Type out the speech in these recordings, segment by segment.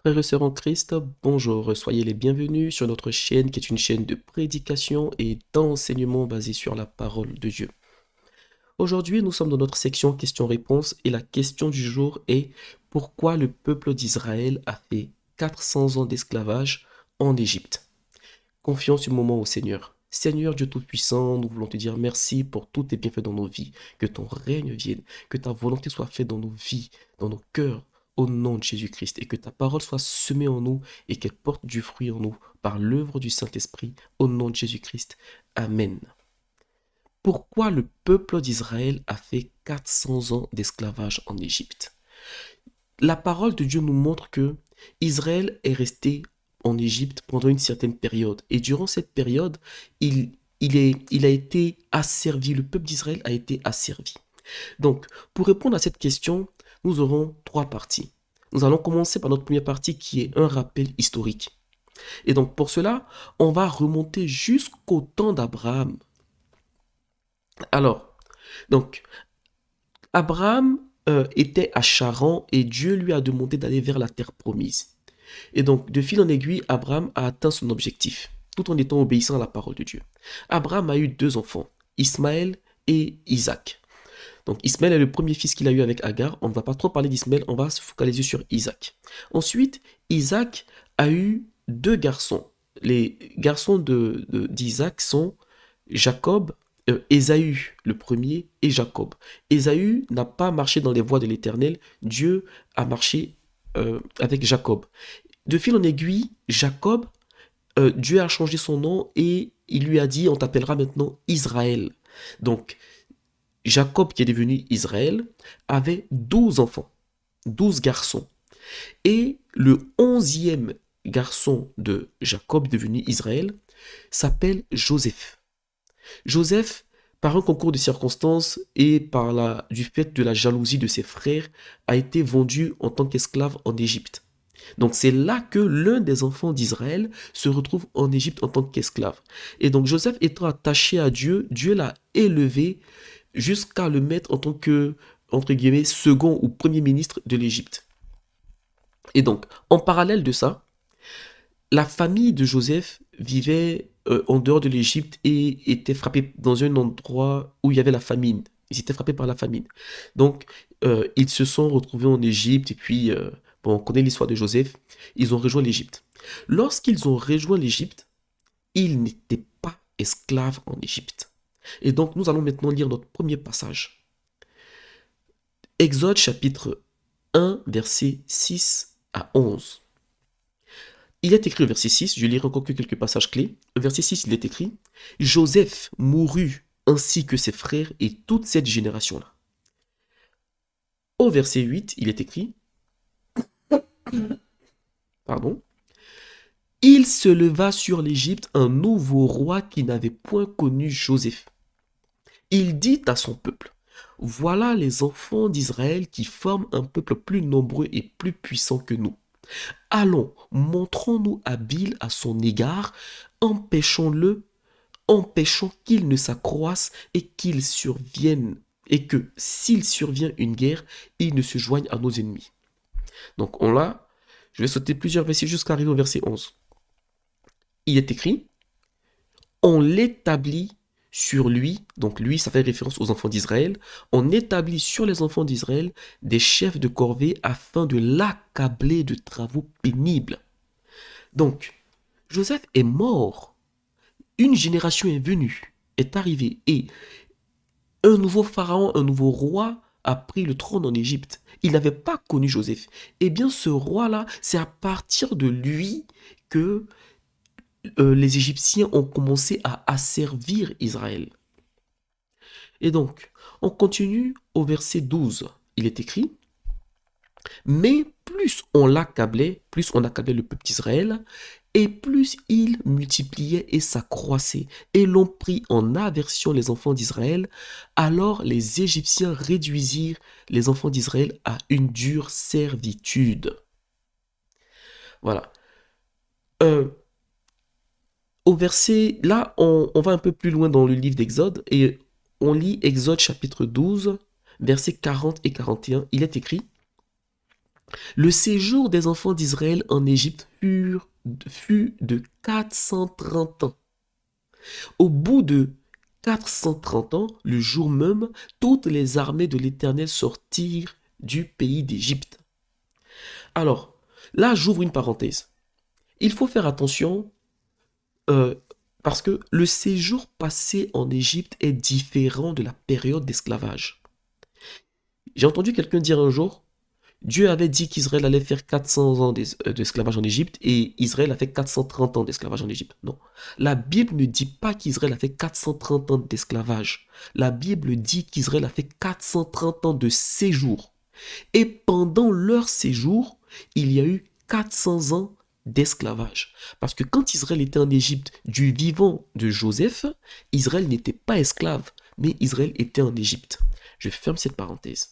Frères et sœurs en Christ, bonjour, soyez les bienvenus sur notre chaîne qui est une chaîne de prédication et d'enseignement basée sur la parole de Dieu. Aujourd'hui, nous sommes dans notre section questions-réponses et la question du jour est pourquoi le peuple d'Israël a fait 400 ans d'esclavage en Égypte? Confions ce moment au Seigneur. Seigneur Dieu Tout-Puissant, nous voulons te dire merci pour tous tes bienfaits dans nos vies. Que ton règne vienne, que ta volonté soit faite dans nos vies, dans nos cœurs, au nom de Jésus-Christ, et que ta parole soit semée en nous et qu'elle porte du fruit en nous par l'œuvre du Saint-Esprit, au nom de Jésus-Christ. Amen. Pourquoi le peuple d'Israël a fait 400 ans d'esclavage en Égypte? La parole de Dieu nous montre que Israël est resté en Égypte pendant une certaine période. Et durant cette période, il a été asservi, le peuple d'Israël a été asservi. Donc, pour répondre à cette question, nous aurons trois parties. Nous allons commencer par notre première partie qui est un rappel historique. Et donc, pour cela, on va remonter jusqu'au temps d'Abraham. Alors, donc, Abraham était à Charan et Dieu lui a demandé d'aller vers la terre promise. Et donc, de fil en aiguille, Abraham a atteint son objectif, tout en étant obéissant à la parole de Dieu. Abraham a eu deux enfants, Ismaël et Isaac. Donc, Ismaël est le premier fils qu'il a eu avec Agar. On ne va pas trop parler d'Ismaël, on va se focaliser sur Isaac. Ensuite, Isaac a eu deux garçons. Les garçons d'Isaac sont Jacob, Ésaü le premier et Jacob. Ésaü n'a pas marché dans les voies de l'Éternel, Dieu a marché avec Jacob. De fil en aiguille, Jacob, Dieu a changé son nom et il lui a dit, on t'appellera maintenant Israël. Donc, Jacob, qui est devenu Israël, avait 12 enfants, 12 garçons. Et le 11e garçon de Jacob, devenu Israël, s'appelle Joseph. Joseph, par un concours de circonstances et du fait de la jalousie de ses frères, a été vendu en tant qu'esclave en Égypte. Donc c'est là que l'un des enfants d'Israël se retrouve en Égypte en tant qu'esclave. Et donc Joseph étant attaché à Dieu, Dieu l'a élevé jusqu'à le mettre en tant que, entre guillemets, second ou premier ministre de l'Égypte. Et donc, en parallèle de ça, la famille de Joseph vivait en dehors de l'Égypte et était frappée dans un endroit où il y avait la famine. Ils étaient frappés par la famine. Donc, ils se sont retrouvés en Égypte et puis, bon, on connaît l'histoire de Joseph, ils ont rejoint l'Égypte. Lorsqu'ils ont rejoint l'Égypte, ils n'étaient pas esclaves en Égypte. Et donc, nous allons maintenant lire notre premier passage. Exode chapitre 1, versets 6 à 11. Il est écrit au verset 6, je lirai encore quelques passages clés. Au verset 6, il est écrit « Joseph mourut ainsi que ses frères et toute cette génération-là. » Au verset 8, il est écrit « Pardon. Il se leva sur l'Égypte un nouveau roi qui n'avait point connu Joseph. Il dit à son peuple, voilà les enfants d'Israël qui forment un peuple plus nombreux et plus puissant que nous. Allons, montrons-nous habiles à son égard, empêchons-le, empêchons qu'il ne s'accroisse et qu'il survienne, et que s'il survient une guerre, il ne se joigne à nos ennemis. » Donc je vais sauter plusieurs versets jusqu'à arriver au verset 11. Il est écrit, on l'établit sur lui, donc lui, ça fait référence aux enfants d'Israël, on établit sur les enfants d'Israël des chefs de corvée afin de l'accabler de travaux pénibles. Donc, Joseph est mort, une génération est venue, est arrivée, et un nouveau pharaon, un nouveau roi a pris le trône en Égypte. Il n'avait pas connu Joseph. Eh bien, ce roi-là, c'est à partir de lui que les Égyptiens ont commencé à asservir Israël. Et donc, on continue au verset 12. Il est écrit, mais plus on accablait le peuple d'Israël, et plus il multipliait et s'accroissait, et l'on prit en aversion les enfants d'Israël, alors les Égyptiens réduisirent les enfants d'Israël à une dure servitude. Voilà. Euh, Au verset, là, on va un peu plus loin dans le livre d'Exode, et on lit Exode chapitre 12, versets 40 et 41. Il est écrit, Le séjour des enfants d'Israël en Égypte fut de 430 ans. Au bout de 430 ans, le jour même, toutes les armées de l'Éternel sortirent du pays d'Égypte. Alors, là, j'ouvre une parenthèse. Il faut faire attention euh, parce que le séjour passé en Égypte est différent de la période d'esclavage. J'ai entendu quelqu'un dire un jour, Dieu avait dit qu'Israël allait faire 400 ans d'esclavage en Égypte et Israël a fait 430 ans d'esclavage en Égypte. Non. La Bible ne dit pas qu'Israël a fait 430 ans d'esclavage. La Bible dit qu'Israël a fait 430 ans de séjour. Et pendant leur séjour, il y a eu 400 ans d'esclavage. Parce que quand Israël était en Égypte du vivant de Joseph, Israël n'était pas esclave, mais Israël était en Égypte. Je ferme cette parenthèse.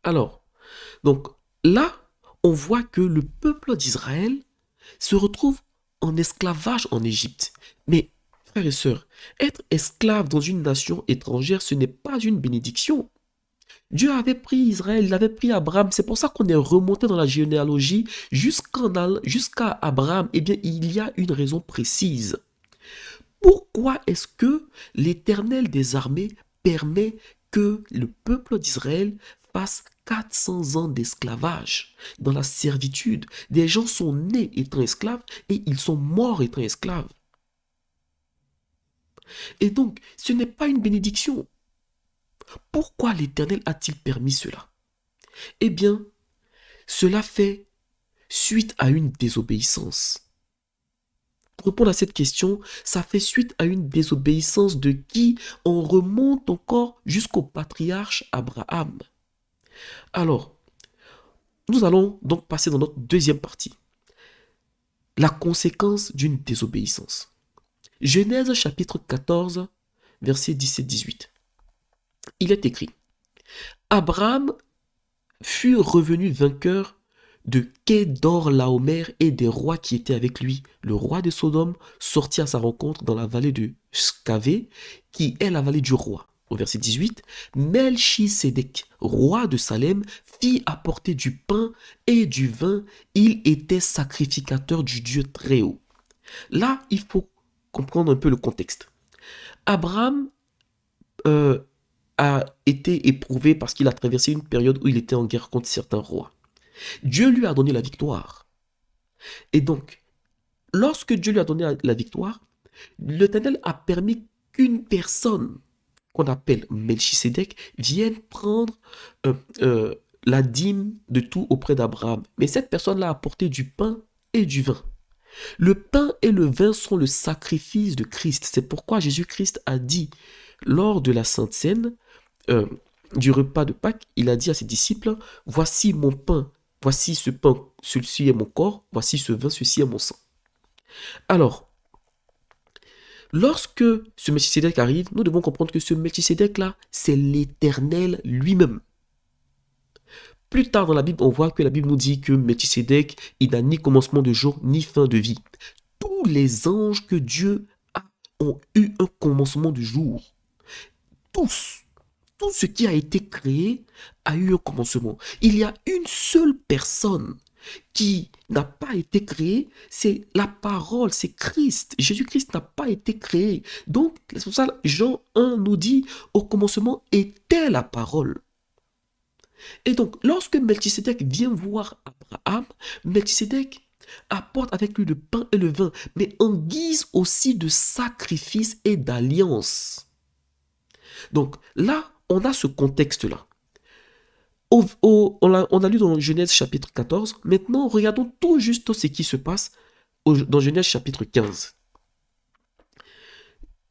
Alors, donc là, on voit que le peuple d'Israël se retrouve en esclavage en Égypte. Mais, frères et sœurs, être esclave dans une nation étrangère, ce n'est pas une bénédiction. Dieu avait pris Israël, il avait pris Abraham. C'est pour ça qu'on est remonté dans la généalogie jusqu'à Abraham. Eh bien, il y a une raison précise. Pourquoi est-ce que l'Éternel des armées permet que le peuple d'Israël fasse 400 ans d'esclavage dans la servitude? Des gens sont nés étant esclaves et ils sont morts étant esclaves. Et donc, ce n'est pas une bénédiction. Pourquoi l'Éternel a-t-il permis cela? Eh bien, cela fait suite à une désobéissance. Pour répondre à cette question, ça fait suite à une désobéissance de qui? On remonte encore jusqu'au patriarche Abraham. Alors, nous allons donc passer dans notre deuxième partie. La conséquence d'une désobéissance. Genèse chapitre 14, versets 17-18. Il est écrit, Abraham fut revenu vainqueur de Kedorlaomer et des rois qui étaient avec lui. Le roi de Sodome sortit à sa rencontre dans la vallée de Scavé, qui est la vallée du roi. Au verset 18, Melchisédek, roi de Salem, fit apporter du pain et du vin. Il était sacrificateur du Dieu très haut. Là, il faut comprendre un peu le contexte. Abraham a été éprouvé parce qu'il a traversé une période où il était en guerre contre certains rois. Dieu lui a donné la victoire. Et donc, lorsque Dieu lui a donné la victoire, l'Éternel a permis qu'une personne qu'on appelle Melchisédek vienne prendre la dîme de tout auprès d'Abraham. Mais cette personne-là a apporté du pain et du vin. Le pain et le vin sont le sacrifice de Christ. C'est pourquoi Jésus-Christ a dit, lors de la Sainte Seine, du repas de Pâques, il a dit à ses disciples, voici mon pain, voici ce pain, ceci est mon corps, voici ce vin, ceci est mon sang. Alors, lorsque ce Melchisédek arrive, nous devons comprendre que ce Melchisédek-là, c'est l'Éternel lui-même. Plus tard dans la Bible, on voit que la Bible nous dit que Melchisédek, il n'a ni commencement de jour, ni fin de vie. Tous les anges que Dieu a ont eu un commencement de jour. Tous. Tout ce qui a été créé a eu un commencement. Il y a une seule personne qui n'a pas été créée, c'est la parole, c'est Christ. Jésus-Christ n'a pas été créé. Donc, c'est pour ça Jean 1 nous dit, au commencement était la parole. Et donc, lorsque Melchisédek vient voir Abraham, Melchisédek apporte avec lui le pain et le vin, mais en guise aussi de sacrifice et d'alliance. Donc là, on a ce contexte-là. On a lu dans Genèse chapitre 14. Maintenant, regardons tout juste ce qui se passe dans Genèse chapitre 15.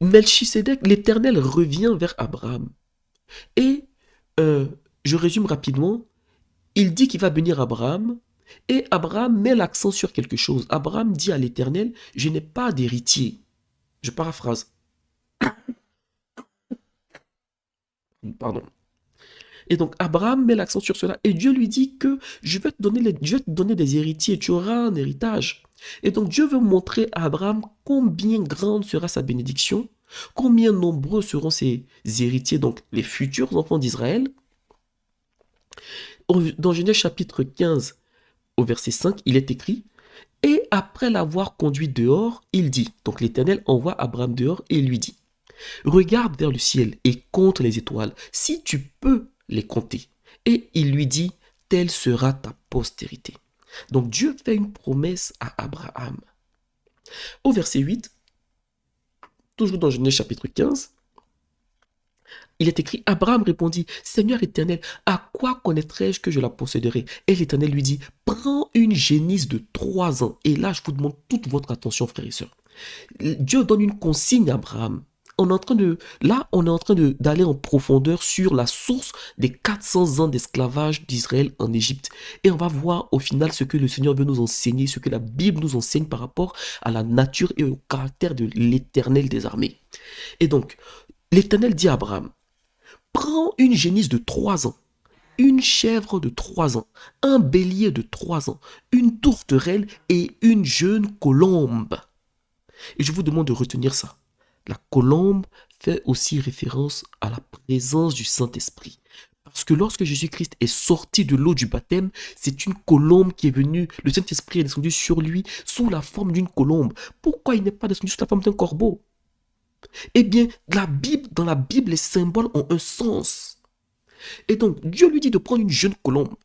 Melchisédek, l'Éternel revient vers Abraham. Et je résume rapidement. Il dit qu'il va bénir Abraham. Et Abraham met l'accent sur quelque chose. Abraham dit à l'Éternel, je n'ai pas d'héritier. Je paraphrase. Pardon. Et donc Abraham met l'accent sur cela. Et Dieu lui dit que je vais te donner des héritiers, tu auras un héritage. Et donc Dieu veut montrer à Abraham combien grande sera sa bénédiction, combien nombreux seront ses héritiers, donc les futurs enfants d'Israël. Dans Genèse chapitre 15, au verset 5, il est écrit: et après l'avoir conduit dehors, il dit, donc l'Éternel envoie Abraham dehors et il lui dit: regarde vers le ciel et compte les étoiles, si tu peux les compter. Et il lui dit: telle sera ta postérité. Donc Dieu fait une promesse à Abraham. Au verset 8, toujours dans Genèse chapitre 15, il est écrit: Abraham répondit: Seigneur éternel, à quoi connaîtrai-je que je la posséderai? Et l'Éternel lui dit: prends une génisse de 3 ans. Et là, je vous demande toute votre attention, frères et sœurs. Dieu donne une consigne à Abraham. On est en train d'aller en profondeur sur la source des 400 ans d'esclavage d'Israël en Égypte. Et on va voir au final ce que le Seigneur veut nous enseigner, ce que la Bible nous enseigne par rapport à la nature et au caractère de l'Éternel des armées. Et donc, l'Éternel dit à Abraham: prends une génisse de 3 ans, une chèvre de 3 ans, un bélier de 3 ans, une tourterelle et une jeune colombe. Et je vous demande de retenir ça. La colombe fait aussi référence à la présence du Saint-Esprit. Parce que lorsque Jésus-Christ est sorti de l'eau du baptême, c'est une colombe qui est venue, le Saint-Esprit est descendu sur lui sous la forme d'une colombe. Pourquoi il n'est pas descendu sous la forme d'un corbeau? Eh bien, dans la Bible, les symboles ont un sens. Et donc, Dieu lui dit de prendre une jeune colombe.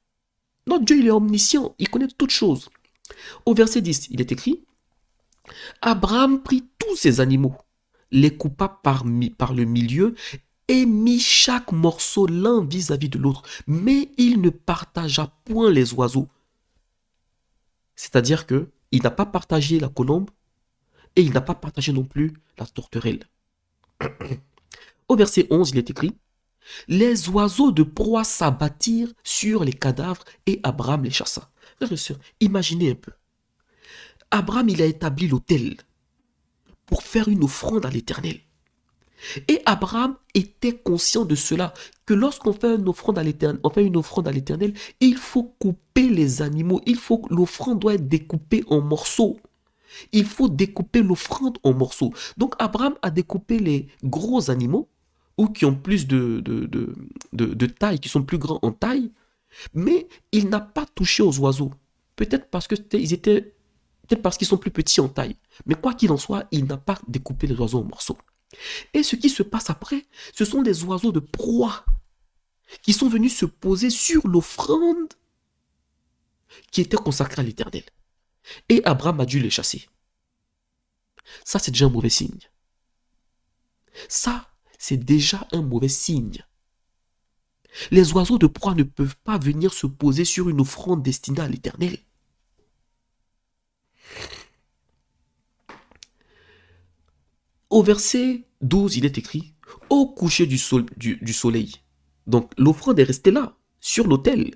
Notre Dieu, il est omniscient, il connaît toutes choses. Au verset 10, il est écrit: Abraham prit tous ces animaux, les coupa par le milieu et mit chaque morceau l'un vis-à-vis de l'autre, mais il ne partagea point les oiseaux. C'est-à-dire que il n'a pas partagé la colombe et il n'a pas partagé non plus la tourterelle. Au verset 11, il est écrit: les oiseaux de proie s'abattirent sur les cadavres et Abraham les chassa. Frères et sœurs, imaginez un peu. Abraham, il a établi l'autel pour faire une offrande à l'Éternel. Et Abraham était conscient de cela, que lorsqu'on fait une offrande à l'Éternel, il faut couper les animaux, l'offrande doit être découpée en morceaux. Il faut découper l'offrande en morceaux. Donc Abraham a découpé les gros animaux, ou qui ont plus de taille, qui sont plus grands en taille, mais il n'a pas touché aux oiseaux. Peut-être parce qu'ils sont plus petits en taille. Mais quoi qu'il en soit, il n'a pas découpé les oiseaux en morceaux. Et ce qui se passe après, ce sont des oiseaux de proie qui sont venus se poser sur l'offrande qui était consacrée à l'Éternel. Et Abraham a dû les chasser. Ça, c'est déjà un mauvais signe. Ça, c'est déjà un mauvais signe. Les oiseaux de proie ne peuvent pas venir se poser sur une offrande destinée à l'Éternel. Au verset 12, il est écrit: au coucher du soleil. Donc l'offrande est restée là, sur l'autel.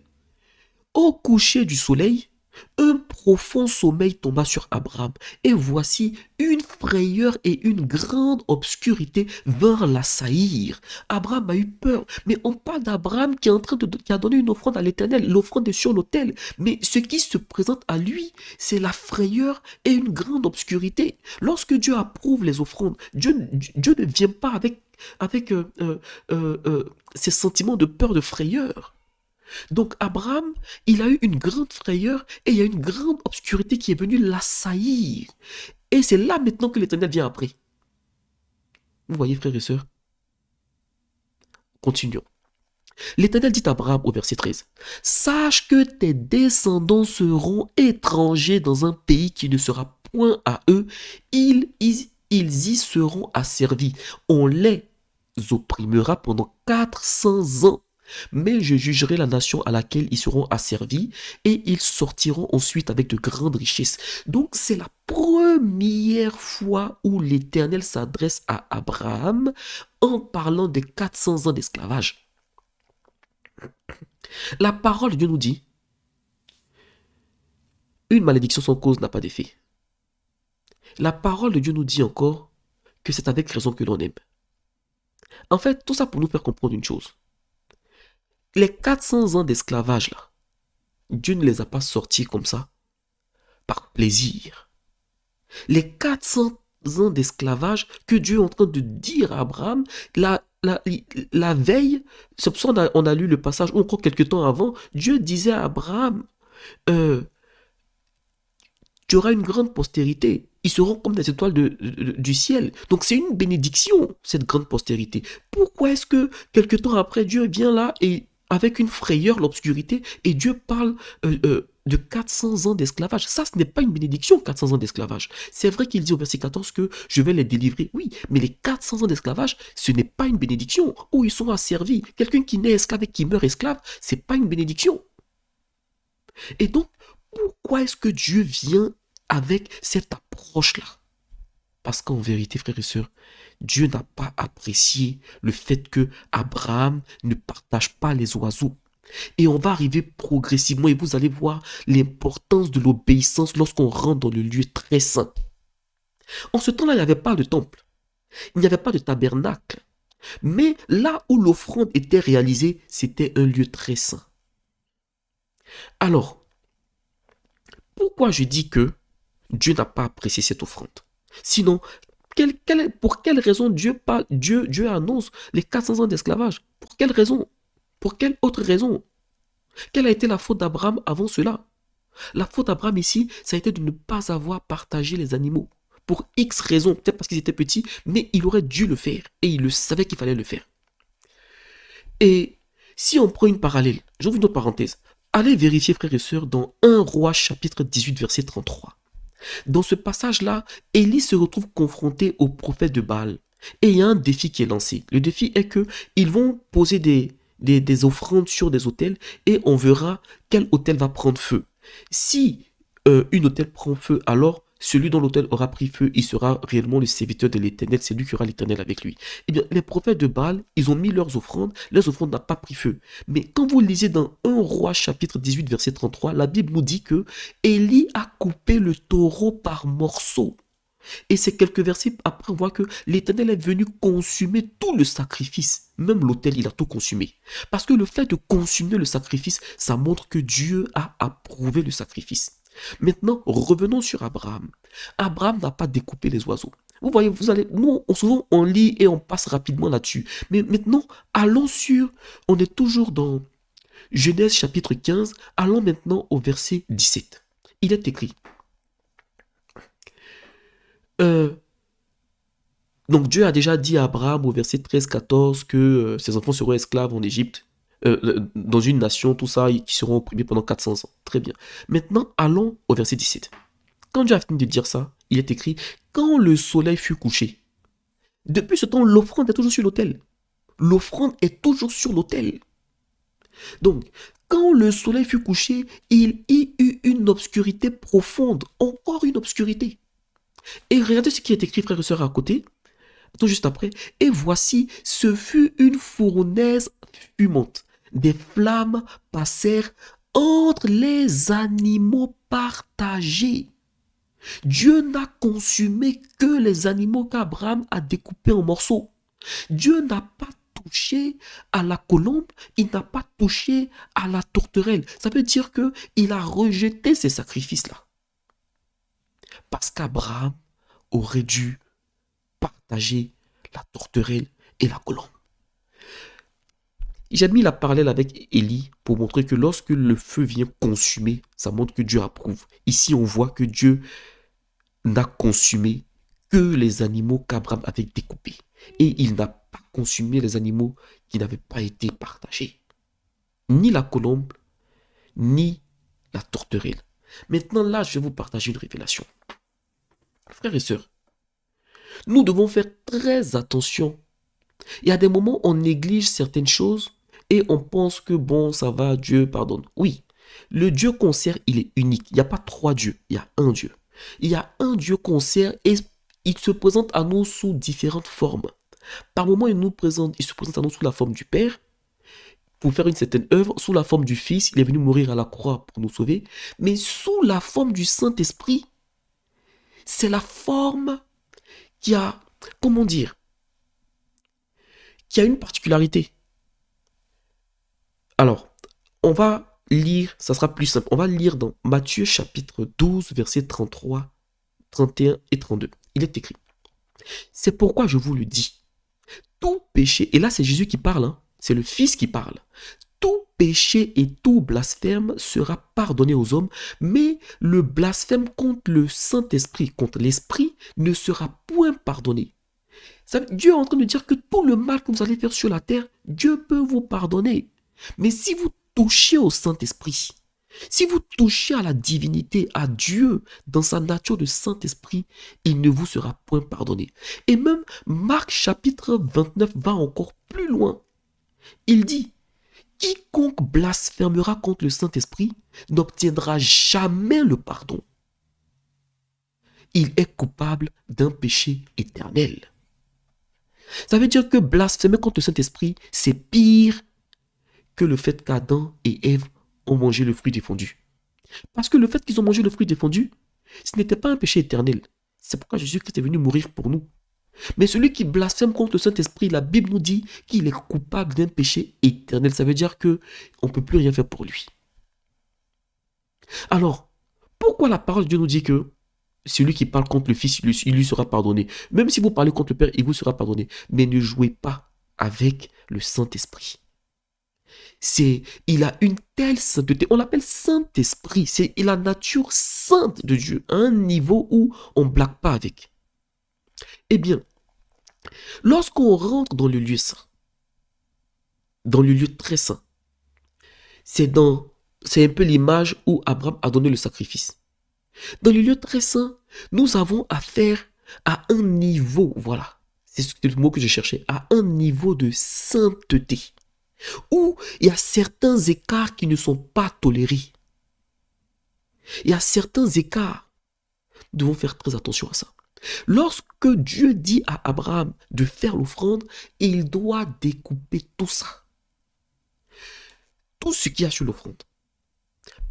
Au coucher du soleil, un profond sommeil tomba sur Abraham, et voici une frayeur et une grande obscurité vinrent l'assaillir. Abraham a eu peur, mais on parle d'Abraham qui a donné une offrande à l'Éternel. L'offrande est sur l'autel, mais ce qui se présente à lui, c'est la frayeur et une grande obscurité. Lorsque Dieu approuve les offrandes, Dieu ne vient pas avec ces sentiments de peur, de frayeur. Donc Abraham, il a eu une grande frayeur et il y a une grande obscurité qui est venue l'assaillir. Et c'est là maintenant que l'Éternel vient après. Vous voyez, frères et sœurs? Continuons. L'Éternel dit à Abraham au verset 13: sache que tes descendants seront étrangers dans un pays qui ne sera point à eux. Ils y seront asservis. On les opprimera pendant 400 ans. Mais je jugerai la nation à laquelle ils seront asservis et ils sortiront ensuite avec de grandes richesses. Donc c'est la première fois où l'Éternel s'adresse à Abraham en parlant des 400 ans d'esclavage. La parole de Dieu nous dit: une malédiction sans cause n'a pas d'effet. La parole de Dieu nous dit encore que c'est avec raison que l'on aime. En fait, tout ça pour nous faire comprendre une chose. Les 400 ans d'esclavage, là, Dieu ne les a pas sortis comme ça, par plaisir. Les 400 ans d'esclavage que Dieu est en train de dire à Abraham, la, la veille, c'est pour ça on a lu le passage, ou encore quelques temps avant, Dieu disait à Abraham, euh, tu auras une grande postérité. Ils seront comme des étoiles du ciel. Donc c'est une bénédiction, cette grande postérité. Pourquoi est-ce que quelque temps après, Dieu vient là et avec une frayeur, l'obscurité, et Dieu parle de 400 ans d'esclavage? Ça, ce n'est pas une bénédiction, 400 ans d'esclavage. C'est vrai qu'il dit au verset 14 que je vais les délivrer. Oui, mais les 400 ans d'esclavage, ce n'est pas une bénédiction. Où ils sont asservis. Quelqu'un qui naît esclave et qui meurt esclave, c'est pas une bénédiction. Et donc, pourquoi est-ce que Dieu vient avec cette approche-là? Parce qu'en vérité, frères et sœurs, Dieu n'a pas apprécié le fait que Abraham ne partage pas les oiseaux. Et on va arriver progressivement et vous allez voir l'importance de l'obéissance lorsqu'on rentre dans le lieu très saint. En ce temps-là, il n'y avait pas de temple, il n'y avait pas de tabernacle. Mais là où l'offrande était réalisée, c'était un lieu très saint. Alors, pourquoi je dis que Dieu n'a pas apprécié cette offrande? Sinon, pour quelle raison Dieu annonce les 400 ans d'esclavage? Pour quelle raison? Pour quelle autre raison? Quelle a été la faute d'Abraham avant cela? La faute d'Abraham ici, ça a été de ne pas avoir partagé les animaux. Pour X raisons, peut-être parce qu'ils étaient petits, mais il aurait dû le faire. Et il le savait qu'il fallait le faire. Et si on prend une parallèle, j'ouvre une autre parenthèse. Allez vérifier, frères et sœurs, dans 1 Roi chapitre 18, verset 33. Dans ce passage-là, Élie se retrouve confronté au prophète de Baal. Et il y a un défi qui est lancé. Le défi est que ils vont poser des offrandes sur des autels et on verra quel autel va prendre feu. Si une autel prend feu, alors celui dont l'autel aura pris feu, il sera réellement le serviteur de l'Éternel, c'est lui qui aura l'Éternel avec lui. Eh bien, les prophètes de Baal, ils ont mis leurs offrandes n'ont pas pris feu. Mais quand vous lisez dans 1 Roi chapitre 18 verset 33, la Bible nous dit que Élie a coupé le taureau par morceaux. Et ces quelques versets après, on voit que l'Éternel est venu consumer tout le sacrifice. Même l'autel, il a tout consumé. Parce que le fait de consumer le sacrifice, ça montre que Dieu a approuvé le sacrifice. Maintenant, revenons sur Abraham. Abraham n'a pas découpé les oiseaux. Vous voyez, nous, souvent, on lit et on passe rapidement là-dessus. Mais maintenant, on est toujours dans Genèse chapitre 15, allons maintenant au verset 17. Il est écrit, donc Dieu a déjà dit à Abraham au verset 13-14 que ses enfants seront esclaves en Égypte, dans une nation, tout ça, qui seront opprimés pendant 400 ans. Très bien. Maintenant, allons au verset 17. Quand Dieu a fini de dire ça, il est écrit, quand le soleil fut couché. Depuis ce temps, l'offrande est toujours sur l'autel. L'offrande est toujours sur l'autel. Donc, quand le soleil fut couché, il y eut une obscurité profonde, encore une obscurité. Et regardez ce qui est écrit, frères et sœurs, à côté, tout juste après. Et voici, ce fut une fournaise fumante. Des flammes passèrent entre les animaux partagés. Dieu n'a consumé que les animaux qu'Abraham a découpés en morceaux. Dieu n'a pas touché à la colombe, il n'a pas touché à la tourterelle. Ça veut dire qu'il a rejeté ces sacrifices-là. Parce qu'Abraham aurait dû partager la tourterelle et la colombe. J'ai mis la parallèle avec Élie pour montrer que lorsque le feu vient consumer, ça montre que Dieu approuve. Ici, on voit que Dieu n'a consumé que les animaux qu'Abraham avait découpés. Et il n'a pas consumé les animaux qui n'avaient pas été partagés. Ni la colombe, ni la tourterelle. Maintenant, là, je vais vous partager une révélation. Frères et sœurs, nous devons faire très attention. Il y a des moments où on néglige certaines choses et on pense que bon, ça va, Dieu pardonne. Oui, le Dieu qu'on sert, il est unique. Il n'y a pas trois dieux, il y a un Dieu. Il y a un Dieu qu'on sert et il se présente à nous sous différentes formes. Par moments, il se présente à nous sous la forme du Père, pour faire une certaine œuvre, sous la forme du Fils, il est venu mourir à la croix pour nous sauver, mais sous la forme du Saint-Esprit, c'est la forme qui a, comment dire, qui a une particularité. Alors, on va lire, ça sera plus simple, on va lire dans Matthieu chapitre 12, versets 33, 31 et 32. Il est écrit, c'est pourquoi je vous le dis, tout péché, et là c'est Jésus qui parle, hein, c'est le Fils qui parle. Tout péché et tout blasphème sera pardonné aux hommes, mais le blasphème contre le Saint-Esprit, contre l'Esprit, ne sera point pardonné. Dieu est en train de dire que tout le mal que vous allez faire sur la terre, Dieu peut vous pardonner. Mais si vous touchez au Saint-Esprit, si vous touchez à la divinité, à Dieu, dans sa nature de Saint-Esprit, il ne vous sera point pardonné. Et même Marc chapitre 29 va encore plus loin. Il dit, quiconque blasphémera contre le Saint-Esprit n'obtiendra jamais le pardon. Il est coupable d'un péché éternel. Ça veut dire que blasphémer contre le Saint-Esprit, c'est pire que le fait qu'Adam et Ève ont mangé le fruit défendu. Parce que le fait qu'ils ont mangé le fruit défendu, ce n'était pas un péché éternel. C'est pourquoi Jésus-Christ est venu mourir pour nous. Mais celui qui blasphème contre le Saint-Esprit, la Bible nous dit qu'il est coupable d'un péché éternel. Ça veut dire qu'on ne peut plus rien faire pour lui. Alors, pourquoi la parole de Dieu nous dit que celui qui parle contre le Fils, il lui sera pardonné? Même si vous parlez contre le Père, il vous sera pardonné. Mais ne jouez pas avec le Saint-Esprit. Il a une telle sainteté, on l'appelle Saint-Esprit, c'est la nature sainte de Dieu, à un niveau où on ne blague pas avec. Eh bien, lorsqu'on rentre dans le lieu saint, dans le lieu très saint, c'est un peu l'image où Abraham a donné le sacrifice. Dans le lieu très saint, nous avons affaire à un niveau, voilà, c'est le mot que je cherchais, à un niveau de sainteté, où il y a certains écarts qui ne sont pas tolérés. Il y a certains écarts. Nous devons faire très attention à ça. Lorsque Dieu dit à Abraham de faire l'offrande, il doit découper tout ça. Tout ce qu'il y a sur l'offrande.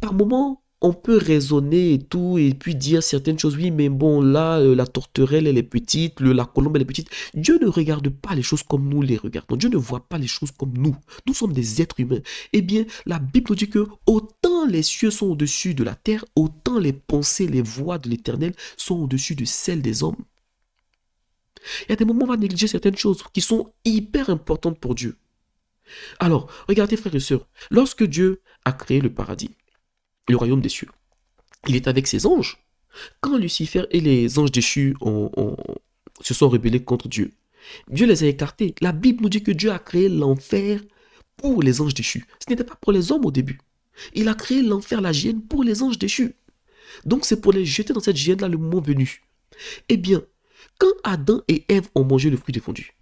Par moment, on peut raisonner et tout, et puis dire certaines choses. Oui, mais bon, là, la tourterelle, elle est petite, la colombe, elle est petite. Dieu ne regarde pas les choses comme nous les regardons. Dieu ne voit pas les choses comme nous. Nous sommes des êtres humains. Eh bien, la Bible nous dit que autant les cieux sont au-dessus de la terre, autant les pensées, les voies de l'Éternel sont au-dessus de celles des hommes. Il y a des moments où on va négliger certaines choses qui sont hyper importantes pour Dieu. Alors, regardez, frères et sœurs, lorsque Dieu a créé le paradis, le royaume des cieux, il est avec ses anges. Quand Lucifer et les anges déchus se sont rebellés contre Dieu, Dieu les a écartés. La Bible nous dit que Dieu a créé l'enfer pour les anges déchus. Ce n'était pas pour les hommes au début. Il a créé l'enfer, la géhenne, pour les anges déchus. Donc c'est pour les jeter dans cette géhenne-là le moment venu. Eh bien, quand Adam et Ève ont mangé le fruit défendu,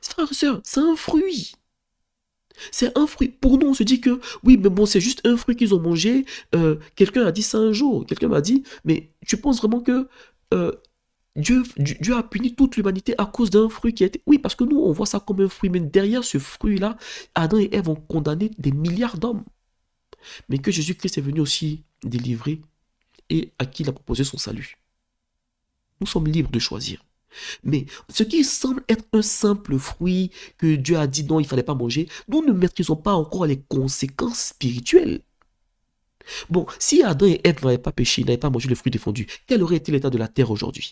frères et sœurs, c'est un fruit. C'est un fruit. Pour nous, on se dit que, oui, mais bon, c'est juste un fruit qu'ils ont mangé. Quelqu'un a dit ça un jour. Quelqu'un m'a dit, mais tu penses vraiment que Dieu a puni toute l'humanité à cause d'un fruit qui a été... Oui, parce que nous, on voit ça comme un fruit. Mais derrière ce fruit-là, Adam et Ève ont condamné des milliards d'hommes. Mais que Jésus-Christ est venu aussi délivrer et à qui il a proposé son salut. Nous sommes libres de choisir. Mais ce qui semble être un simple fruit que Dieu a dit non, il ne fallait pas manger, nous ne maîtrisons pas encore les conséquences spirituelles. Bon, si Adam et Ève n'avaient pas péché, n'avaient pas mangé le fruit défendu, quel aurait été l'état de la terre aujourd'hui?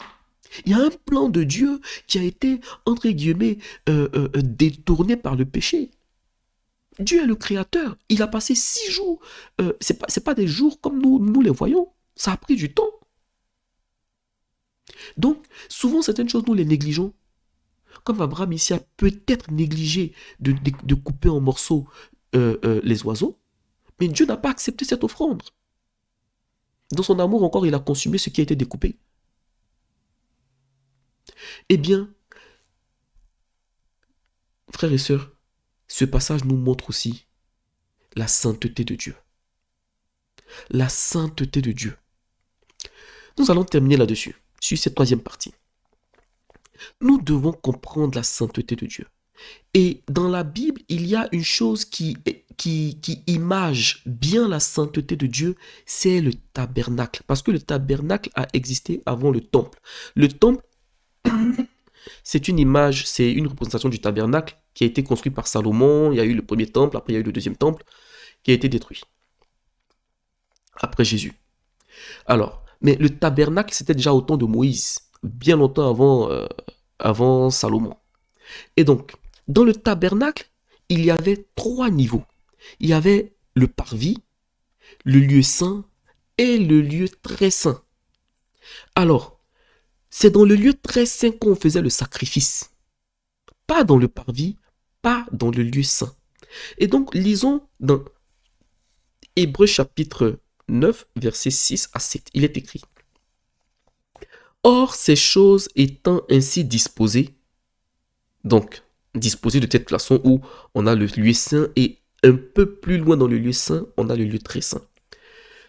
Il y a un plan de Dieu qui a été, entre guillemets, détourné par le péché. Dieu est le créateur. Il a passé 6 jours. C'est pas des jours comme nous les voyons. Ça a pris du temps. Donc, souvent, certaines choses, nous les négligeons. Comme Abraham ici a peut-être négligé de couper en morceaux les oiseaux, mais Dieu n'a pas accepté cette offrande. Dans son amour encore, il a consumé ce qui a été découpé. Eh bien, frères et sœurs, ce passage nous montre aussi la sainteté de Dieu. La sainteté de Dieu. Nous allons terminer là-dessus, sur cette troisième partie. Nous devons comprendre la sainteté de Dieu. Et dans la Bible, il y a une chose qui image bien la sainteté de Dieu, c'est le tabernacle. Parce que le tabernacle a existé avant le temple. Le temple, c'est une image, c'est une représentation du tabernacle qui a été construit par Salomon. Il y a eu le premier temple, après il y a eu le deuxième temple qui a été détruit. Après Jésus. Alors, mais le tabernacle, c'était déjà au temps de Moïse, bien longtemps avant Salomon. Et donc, Dans le tabernacle, il y avait 3 niveaux. Il y avait le parvis, le lieu saint et le lieu très saint. Alors, c'est dans le lieu très saint qu'on faisait le sacrifice. Pas dans le parvis, pas dans le lieu saint. Et donc, lisons dans Hébreux chapitre 9, versets 6 à 7. Il est écrit: Or, ces choses étant ainsi disposées, donc disposées de telle façon où on a le lieu saint et un peu plus loin dans le lieu saint, on a le lieu très saint.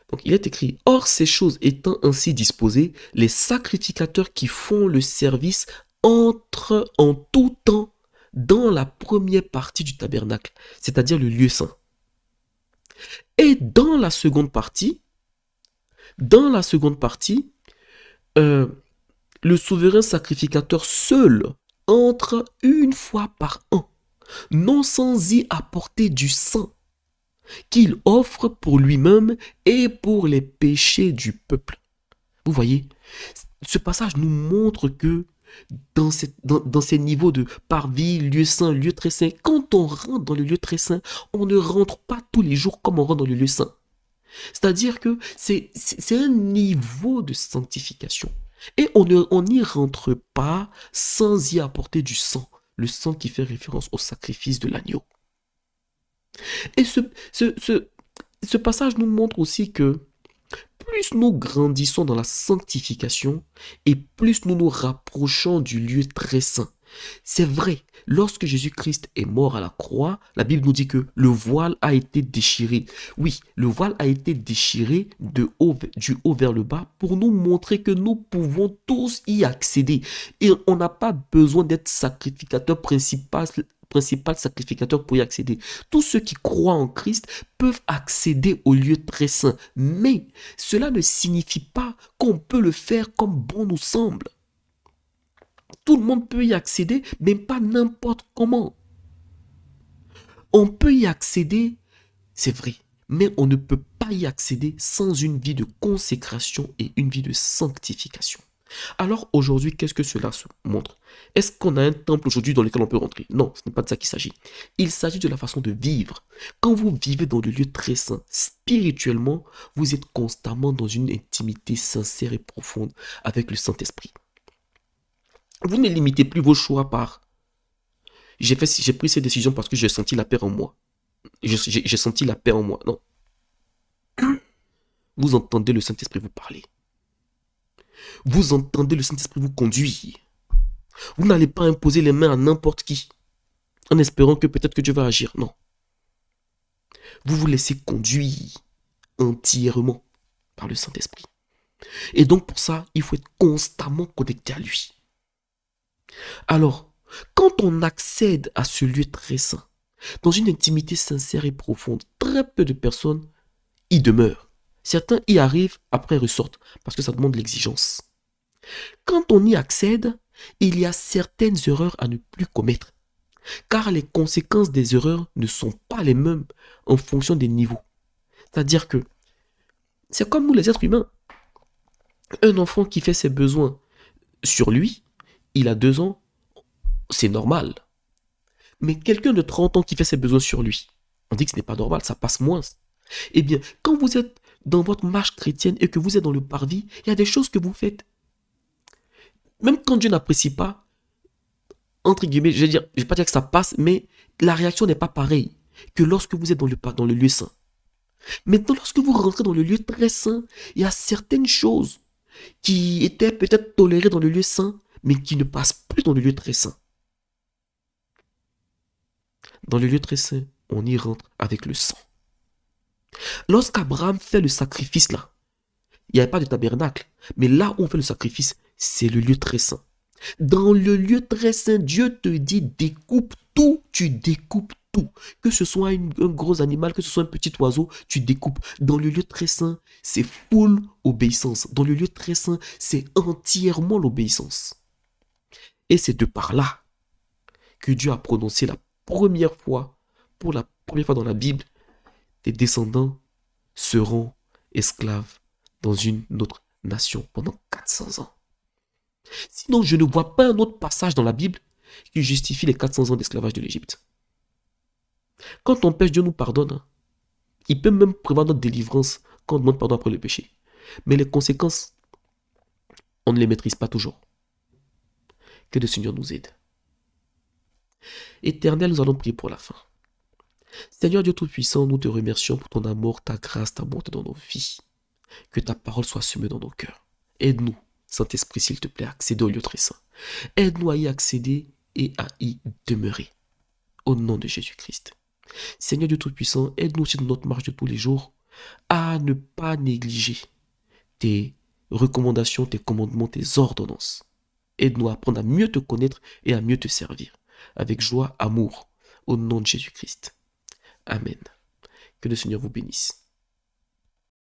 Donc il est écrit: Or, ces choses étant ainsi disposées, les sacrificateurs qui font le service entrent en tout temps dans la première partie du tabernacle, c'est-à-dire le lieu saint. Et dans la seconde partie, le souverain sacrificateur seul entre une fois par an, non sans y apporter du sang qu'il offre pour lui-même et pour les péchés du peuple. Vous voyez, ce passage nous montre que dans ces niveaux de parvis, lieu saint, lieu très saint, quand on rentre dans le lieu très saint, on ne rentre pas tous les jours comme on rentre dans le lieu saint. C'est-à-dire que c'est un niveau de sanctification. Et on n'y rentre pas sans y apporter du sang. Le sang qui fait référence au sacrifice de l'agneau. Et ce passage nous montre aussi que plus nous grandissons dans la sanctification et plus nous nous rapprochons du lieu très saint. C'est vrai, lorsque Jésus-Christ est mort à la croix, la Bible nous dit que le voile a été déchiré. Oui, le voile a été déchiré du haut vers le bas pour nous montrer que nous pouvons tous y accéder. Et on n'a pas besoin d'être sacrificateur principal sacrificateur pour y accéder. Tous ceux qui croient en Christ peuvent accéder au lieu très saint. Mais cela ne signifie pas qu'on peut le faire comme bon nous semble. Tout le monde peut y accéder, mais pas n'importe comment. On peut y accéder, c'est vrai, mais on ne peut pas y accéder sans une vie de consécration et une vie de sanctification. Alors aujourd'hui, qu'est-ce que cela se montre? Est-ce qu'on a un temple aujourd'hui dans lequel on peut rentrer? Non, ce n'est pas de ça qu'il s'agit. Il s'agit de la façon de vivre. Quand vous vivez dans le lieu très saint, spirituellement, vous êtes constamment dans une intimité sincère et profonde avec le Saint-Esprit. Vous ne limitez plus vos choix par j'ai pris cette décision parce que j'ai senti la paix en moi. J'ai senti la paix en moi. Non. Vous entendez le Saint-Esprit vous parler. Vous entendez le Saint-Esprit vous conduire. Vous n'allez pas imposer les mains à n'importe qui en espérant que peut-être que Dieu va agir. Non. Vous vous laissez conduire entièrement par le Saint-Esprit. Et donc pour ça, il faut être constamment connecté à lui. Alors, quand on accède à ce lieu très saint, dans une intimité sincère et profonde, très peu de personnes y demeurent. Certains y arrivent, après ressortent, parce que ça demande l'exigence. Quand on y accède, il y a certaines erreurs à ne plus commettre, car les conséquences des erreurs ne sont pas les mêmes en fonction des niveaux. C'est-à-dire que c'est comme nous les êtres humains. Un enfant qui fait ses besoins sur lui, il a 2 ans, c'est normal. Mais quelqu'un de 30 ans qui fait ses besoins sur lui, on dit que ce n'est pas normal, ça passe moins. Eh bien, quand vous êtes dans votre marche chrétienne et que vous êtes dans le parvis, il y a des choses que vous faites. Même quand Dieu n'apprécie pas, entre guillemets, je ne vais pas dire que ça passe, mais la réaction n'est pas pareille que lorsque vous êtes dans le lieu saint. Maintenant, lorsque vous rentrez dans le lieu très saint, il y a certaines choses qui étaient peut-être tolérées dans le lieu saint, mais qui ne passent plus dans le lieu très saint. Dans le lieu très saint, on y rentre avec le sang. Lorsqu'Abraham fait le sacrifice là, il n'y avait pas de tabernacle, mais là où on fait le sacrifice, c'est le lieu très saint. Dans le lieu très saint, Dieu te dit découpe tout, tu découpes tout. Que ce soit un gros animal, que ce soit un petit oiseau, tu découpes. Dans le lieu très saint, c'est full obéissance. Dans le lieu très saint, c'est entièrement l'obéissance. Et c'est de par là que Dieu a prononcé pour la première fois dans la Bible, tes descendants seront esclaves dans une autre nation pendant 400 ans. Sinon, je ne vois pas un autre passage dans la Bible qui justifie les 400 ans d'esclavage de l'Égypte. Quand on pêche, Dieu nous pardonne. Hein. Il peut même prévoir notre délivrance quand on demande pardon après le péché. Mais les conséquences, on ne les maîtrise pas toujours. Que le Seigneur nous aide. Éternel, nous allons prier pour la fin. Seigneur Dieu Tout-Puissant, nous te remercions pour ton amour, ta grâce, ta bonté dans nos vies. Que ta parole soit semée dans nos cœurs. Aide-nous, Saint-Esprit, s'il te plaît, à accéder au lieu très saint. Aide-nous à y accéder et à y demeurer. Au nom de Jésus-Christ. Seigneur Dieu Tout-Puissant, aide-nous aussi dans notre marche de tous les jours à ne pas négliger tes recommandations, tes commandements, tes ordonnances. Aide-nous à apprendre à mieux te connaître et à mieux te servir. Avec joie, amour, au nom de Jésus-Christ. Amen. Que le Seigneur vous bénisse.